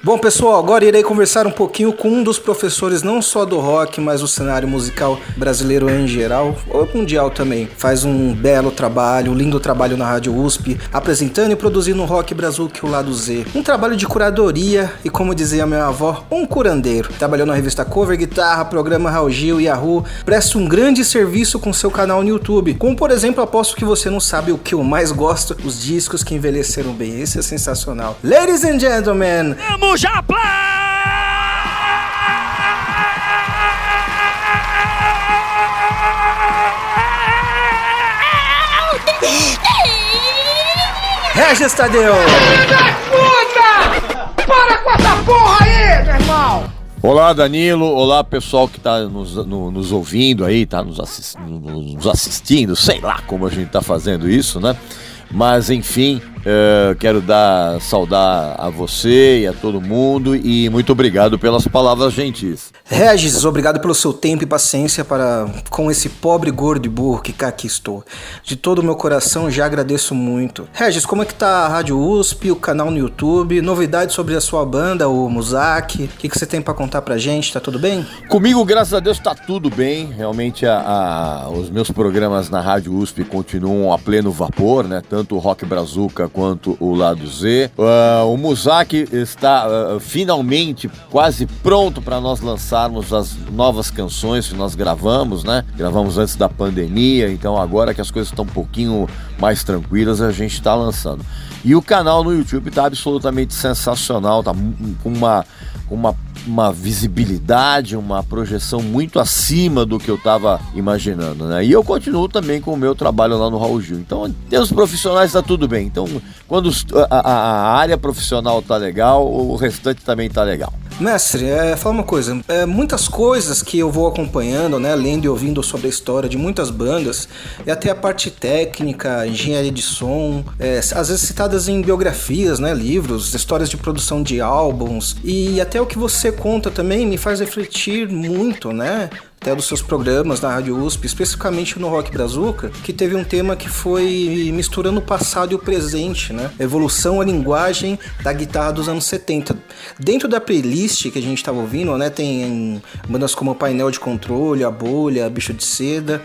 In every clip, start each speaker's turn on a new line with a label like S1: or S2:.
S1: Bom, pessoal, agora irei conversar um pouquinho com um dos professores não só do rock, mas do cenário musical brasileiro em geral, ou mundial também. Faz um belo trabalho, um lindo trabalho na Rádio USP, apresentando e produzindo o Rock Brazuca, o Lado Z. Um trabalho de curadoria e, como dizia minha avó, um curandeiro. Trabalhou na revista Cover Guitarra, programa Raul Gil e Yahoo. Presta um grande serviço com seu canal no YouTube. Como, por exemplo, aposto que você não sabe o que eu mais gosto, os discos que envelheceram bem. Esse é sensacional. Ladies and gentlemen,
S2: Japão!
S1: Regis Tadeu!
S3: Puta! Para com essa porra aí, meu irmão!
S4: Olá, Danilo. Olá, pessoal que tá nos ouvindo aí, tá nos assistindo, sei lá como a gente tá fazendo isso, né? Mas, enfim, quero saudar a você e a todo mundo e muito obrigado pelas palavras gentis.
S1: Regis, obrigado pelo seu tempo e paciência com esse pobre gordo e burro que cá aqui estou. De todo o meu coração, já agradeço muito. Regis, como é que tá a Rádio USP, o canal no YouTube, novidades sobre a sua banda, o Muzak? O que você tem pra contar pra gente? Tá tudo bem?
S4: Comigo, graças a Deus, tá tudo bem. Realmente, os meus programas na Rádio USP continuam a pleno vapor, né? Tanto o Rock Brazuca quanto o Lado Z. O Muzak está finalmente quase pronto para nós lançarmos as novas canções que nós gravamos, né? Gravamos antes da pandemia, então agora que as coisas estão um pouquinho mais tranquilas, a gente está lançando. E o canal no YouTube está absolutamente sensacional, tá com uma visibilidade, uma projeção muito acima do que eu estava imaginando, né? E eu continuo também com o meu trabalho lá no Raul Gil. Então, em termos profissionais, está tudo bem. Então, quando a área profissional tá legal, o restante também tá legal.
S1: Mestre, fala uma coisa, muitas coisas que eu vou acompanhando, né, lendo e ouvindo sobre a história de muitas bandas, e até a parte técnica, engenharia de som, às vezes citadas em biografias, né, livros, histórias de produção de álbuns, e até o que você conta também me faz refletir muito, né, até dos seus programas na Rádio USP, especificamente no Rock Brazuca, que teve um tema que foi misturando o passado e o presente, né? Evolução, a linguagem da guitarra dos anos 70. Dentro da playlist que a gente estava ouvindo, né, tem bandas como Painel de Controle, A Bolha, Bicho de Seda.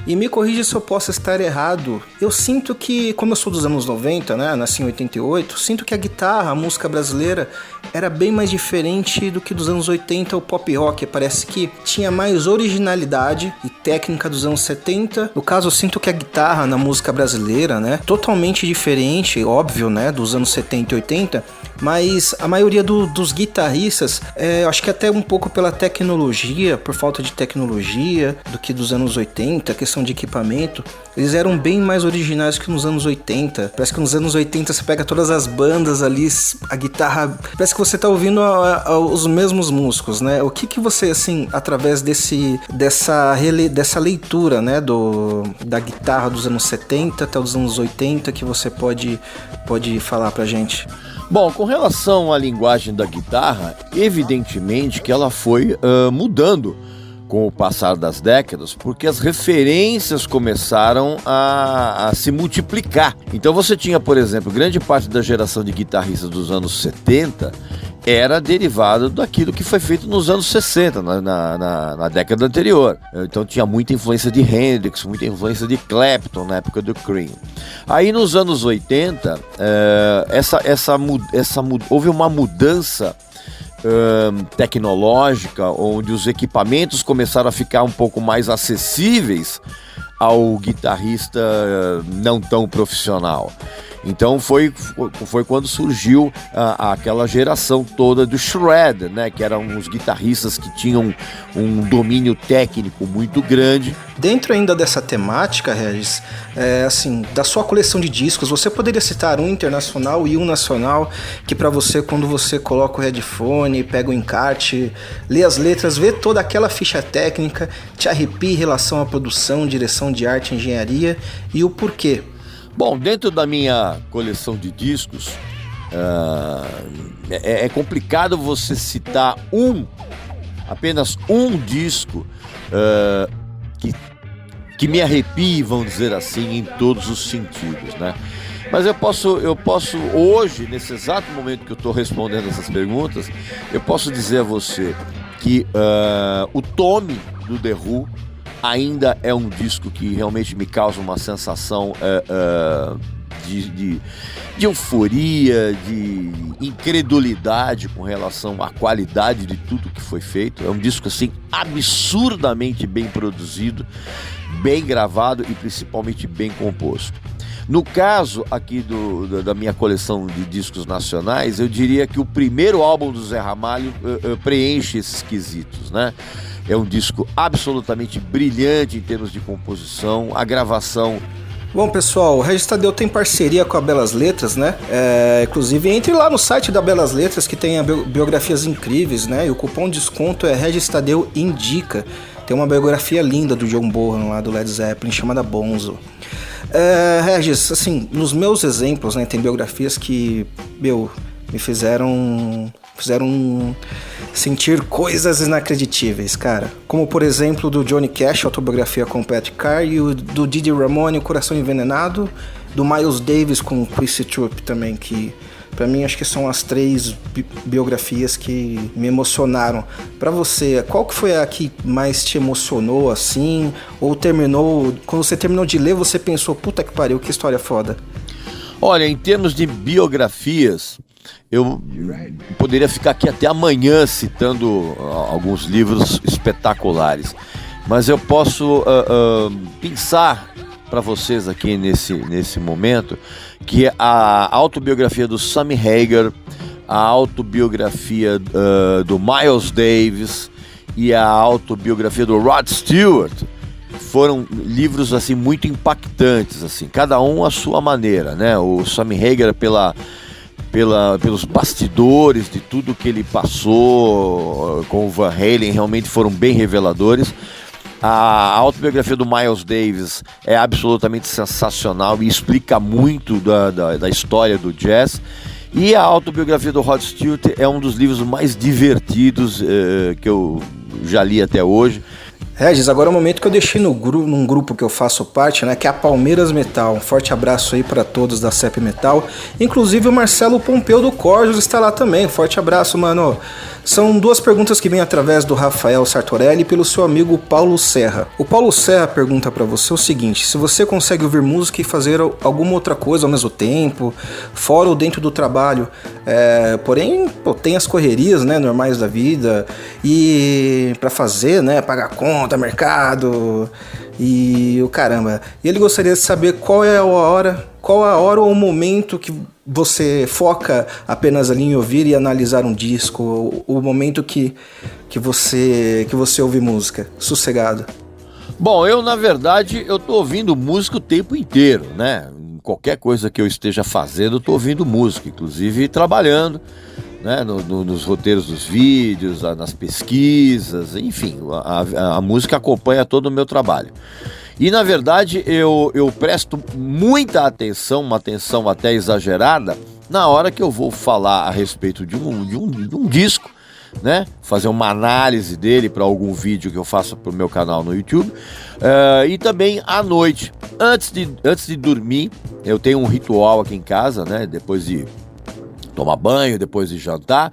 S1: E me corrija se eu posso estar errado. Eu sinto que, como eu sou dos anos 90, né, nasci em 88, sinto que a guitarra, a música brasileira, era bem mais diferente do que dos anos 80 o pop rock. Parece que tinha mais originalidade e técnica dos anos 70. No caso, eu sinto que a guitarra na música brasileira, né, totalmente diferente, óbvio, né, dos anos 70 e 80, mas a maioria dos guitarristas, acho que até um pouco pela tecnologia, por falta de tecnologia, do que dos anos 80, a questão de equipamento, eles eram bem mais originais que nos anos 80. Parece que nos anos 80 você pega todas as bandas ali, a guitarra, parece que você tá ouvindo os mesmos músicos, né? O que você, assim, através dessa leitura, né, da guitarra dos anos 70 até os anos 80, que você pode falar pra gente?
S4: Bom, com relação à linguagem da guitarra, evidentemente que ela foi mudando com o passar das décadas, porque as referências começaram a se multiplicar. Então você tinha, por exemplo, grande parte da geração de guitarristas dos anos 70 era derivada daquilo que foi feito nos anos 60, na década anterior. Então tinha muita influência de Hendrix, muita influência de Clapton na época do Cream. Aí nos anos 80, houve uma mudança tecnológica, onde os equipamentos começaram a ficar um pouco mais acessíveis ao guitarrista não tão profissional. Então foi quando surgiu aquela geração toda do shred, né? Que eram os guitarristas que tinham um domínio técnico muito grande.
S1: Dentro ainda dessa temática, Regis, assim, da sua coleção de discos, você poderia citar um internacional e um nacional que para você, quando você coloca o headphone, pega o encarte, lê as letras, vê toda aquela ficha técnica, te arrepia em relação à produção, direção de arte, engenharia e o porquê?
S4: Bom, dentro da minha coleção de discos, é complicado você citar apenas um disco que me arrepie, vamos dizer assim, em todos os sentidos, né? Mas eu posso hoje, nesse exato momento que eu estou respondendo essas perguntas, eu posso dizer a você que o Tommy do The Who ainda é um disco que realmente me causa uma sensação de euforia, de incredulidade com relação à qualidade de tudo que foi feito. É um disco assim absurdamente bem produzido, bem gravado e principalmente bem composto. No caso aqui da minha coleção de discos nacionais, eu diria que o primeiro álbum do Zé Ramalho preenche esses quesitos, né? É um disco absolutamente brilhante em termos de composição, a gravação.
S1: Bom, pessoal, o Regis Tadeu tem parceria com a Belas Letras, né? Inclusive, entre lá no site da Belas Letras, que tem biografias incríveis, né? E o cupom de desconto é Regis Tadeu Indica. Tem uma biografia linda do John Bonham lá do Led Zeppelin, chamada Bonzo. Regis, assim, nos meus exemplos, né, tem biografias que, me fizeram sentir coisas inacreditáveis, cara. Como, por exemplo, do Johnny Cash, autobiografia com Pat Carr, e o do Didi Ramone, O Coração Envenenado, do Miles Davis com Chrissy Troop também, que pra mim acho que são as 3 biografias que me emocionaram. Pra você, qual que foi a que mais te emocionou assim? Ou quando você terminou de ler, você pensou, puta que pariu, que história foda?
S4: Olha, em termos de biografias, eu poderia ficar aqui até amanhã citando alguns livros espetaculares, mas eu posso pensar para vocês aqui nesse momento que a autobiografia do Sammy Hagar, a autobiografia do Miles Davis e a autobiografia do Rod Stewart foram livros assim muito impactantes, assim, cada um à sua maneira, né? O Sammy Hagar pelos bastidores de tudo que ele passou com o Van Halen, realmente foram bem reveladores. A autobiografia do Miles Davis é absolutamente sensacional e explica muito da história do jazz. E a autobiografia do Rod Stewart é um dos livros mais divertidos que eu já li até hoje.
S1: Regis, agora é o momento que eu deixei num grupo que eu faço parte, né, que é a Palmeiras Metal. Um forte abraço aí para todos da CEP Metal. Inclusive o Marcelo Pompeu do Corjos está lá também. Forte abraço, mano. São 2 perguntas que vêm através do Rafael Sartorelli e pelo seu amigo Paulo Serra. O Paulo Serra pergunta para você o seguinte: se você consegue ouvir música e fazer alguma outra coisa ao mesmo tempo, fora ou dentro do trabalho, porém tem as correrias, né, normais da vida e para fazer, né, pagar conta, mercado e o caramba. E ele gostaria de saber qual a hora ou o momento que você foca apenas ali em ouvir e analisar um disco, o momento que você ouve música, sossegado.
S4: Bom, na verdade, eu tô ouvindo música o tempo inteiro, né? Qualquer coisa que eu esteja fazendo, eu tô ouvindo música, inclusive trabalhando, né? Nos roteiros dos vídeos, nas pesquisas, enfim, a música acompanha todo o meu trabalho. E na verdade eu presto muita atenção, uma atenção até exagerada, na hora que eu vou falar a respeito de um disco, né? Fazer uma análise dele para algum vídeo que eu faço para o meu canal no YouTube. E também à noite, antes de dormir, eu tenho um ritual aqui em casa, né? Depois de tomar banho, depois de jantar,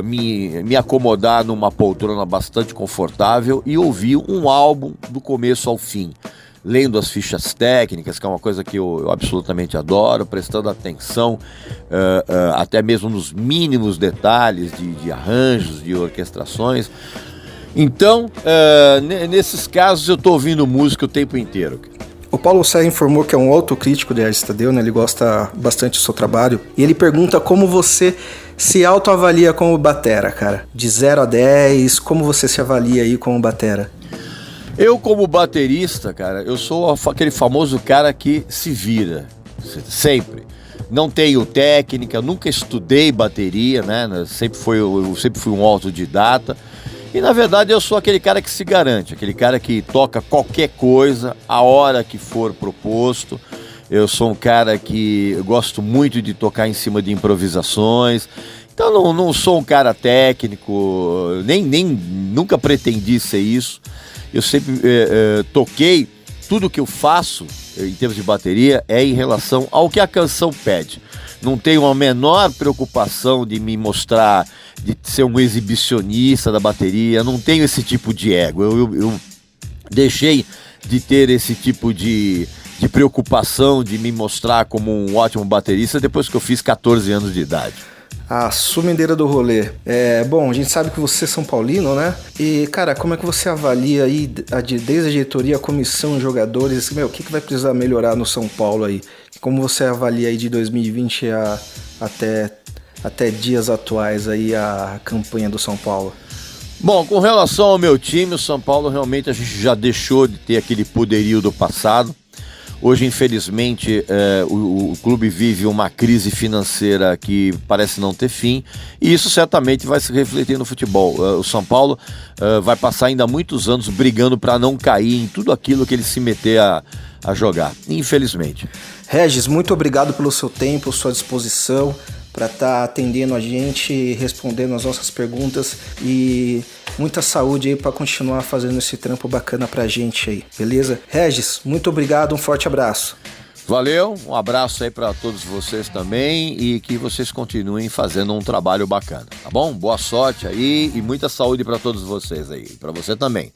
S4: me acomodar numa poltrona bastante confortável e ouvir um álbum do começo ao fim, lendo as fichas técnicas, que é uma coisa que eu absolutamente adoro, prestando atenção até mesmo nos mínimos detalhes de arranjos, de orquestrações. Então, nesses casos eu estou ouvindo música o tempo inteiro.
S1: O Paulo Serra informou que é um autocrítico de Regis Tadeu, né? Ele gosta bastante do seu trabalho. E ele pergunta como você se autoavalia como batera, cara. De 0 a 10, como você se avalia aí como batera?
S4: Eu, como baterista, cara, eu sou aquele famoso cara que se vira, sempre. Não tenho técnica, nunca estudei bateria, né? Eu sempre fui um autodidata. E na verdade eu sou aquele cara que se garante, aquele cara que toca qualquer coisa, a hora que for proposto. Eu sou um cara que gosto muito de tocar em cima de improvisações. Então não sou um cara técnico, nunca pretendi ser isso. Eu sempre toquei, tudo que eu faço em termos de bateria, é em relação ao que a canção pede. Não tenho a menor preocupação de me mostrar, de ser um exibicionista da bateria, não tenho esse tipo de ego. Eu deixei de ter esse tipo de preocupação de me mostrar como um ótimo baterista depois que eu fiz 14 anos de idade.
S1: A sumideira do rolê. Bom, a gente sabe que você é São Paulino, né? E, cara, como é que você avalia aí, desde a diretoria, a comissão, jogadores, o que vai precisar melhorar no São Paulo aí? Como você avalia aí de 2020 até dias atuais aí a campanha do São Paulo?
S4: Bom, com relação ao meu time, o São Paulo realmente a gente já deixou de ter aquele poderio do passado. Hoje, infelizmente, o clube vive uma crise financeira que parece não ter fim, e isso certamente vai se refletir no futebol. O São Paulo vai passar ainda muitos anos brigando para não cair em tudo aquilo que ele se meter a jogar, infelizmente.
S1: Regis, muito obrigado pelo seu tempo, sua disposição para estar atendendo a gente, respondendo as nossas perguntas, e muita saúde aí para continuar fazendo esse trampo bacana pra gente aí, beleza? Regis, muito obrigado, um forte abraço.
S4: Valeu, um abraço aí para todos vocês também e que vocês continuem fazendo um trabalho bacana, tá bom? Boa sorte aí e muita saúde para todos vocês aí, para você também.